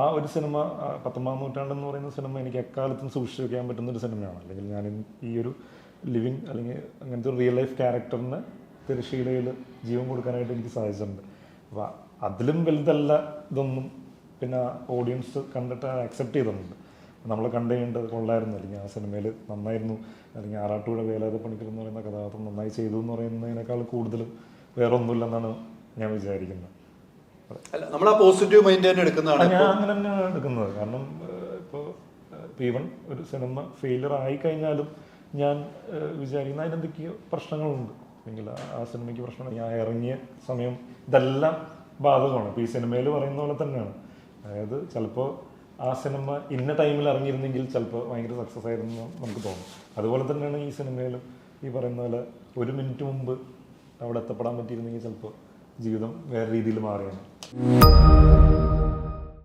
ആ ഒരു സിനിമ 19ാം നൂറ്റാണ്ടെന്ന് പറയുന്ന സിനിമ എനിക്ക് എക്കാലത്തും സൂക്ഷിച്ചു വയ്ക്കാൻ പറ്റുന്നൊരു സിനിമയാണ്. അല്ലെങ്കിൽ ഞാൻ ഈ ഒരു ലിവിങ് അല്ലെങ്കിൽ അങ്ങനത്തെ ഒരു റിയൽ ലൈഫ് ക്യാരക്ടറിന് തിരശ്ശീലയിൽ ജീവൻ കൊടുക്കാനായിട്ട് എനിക്ക് സാധിച്ചിട്ടുണ്ട്. അപ്പോൾ അതിലും വലുതല്ല ഇതൊന്നും. പിന്നെ ഓഡിയൻസ് കണ്ടിട്ട് അക്സെപ്റ്റ് ചെയ്തിട്ടുണ്ട്. നമ്മൾ കണ്ടു കഴിഞ്ഞിട്ട് കൊള്ളായിരുന്നു, അല്ലെങ്കിൽ ആ സിനിമയിൽ നന്നായിരുന്നു, അല്ലെങ്കിൽ ആറാട്ടുപുഴ വേലായുധ പണിക്കർ എന്ന് പറയുന്ന കഥാപാത്രം നന്നായി ചെയ്തു എന്ന് പറയുന്നതിനേക്കാൾ കൂടുതലും വേറെ ഒന്നുമില്ലെന്നാണ് ഞാൻ വിചാരിക്കുന്നത്. നമ്മൾ ആ പോസിറ്റീവ് മൈൻഡ് തന്നെ എടുക്കുന്നതാണ്. ഞാൻ അങ്ങനെ തന്നെയാണ് എടുക്കുന്നത്. കാരണം ഇപ്പോൾ ഈവൻ ഒരു സിനിമ ഫെയിലിയർ ആയിക്കഴിഞ്ഞാലും ഞാൻ വിചാരിക്കുന്ന അതിനെന്തൊക്കെയോ പ്രശ്നങ്ങളുണ്ട്, അല്ലെങ്കിൽ ആ സിനിമയ്ക്ക് പ്രശ്നങ്ങൾ ഞാൻ ഇറങ്ങിയ സമയം ഇതെല്ലാം ബാധകമാണ്. ഇപ്പോൾ ഈ സിനിമയിൽ പറയുന്ന പോലെ തന്നെയാണ്. അതായത് ചിലപ്പോൾ ആ സിനിമ ഇന്ന ടൈമിൽ ഇറങ്ങിയിരുന്നെങ്കിൽ ചിലപ്പോൾ ഭയങ്കര സക്സസ് ആയിരുന്നു നമുക്ക് തോന്നും. അതുപോലെ തന്നെയാണ് ഈ സിനിമയിലും ഈ പറയുന്ന പോലെ 1 മിനിറ്റ് മുമ്പ് അവിടെ എത്തപ്പെടാൻ പറ്റിയിരുന്നെങ്കിൽ ചിലപ്പോൾ ജീവിതം വേറെ രീതിയിൽ മാറിയാണ്.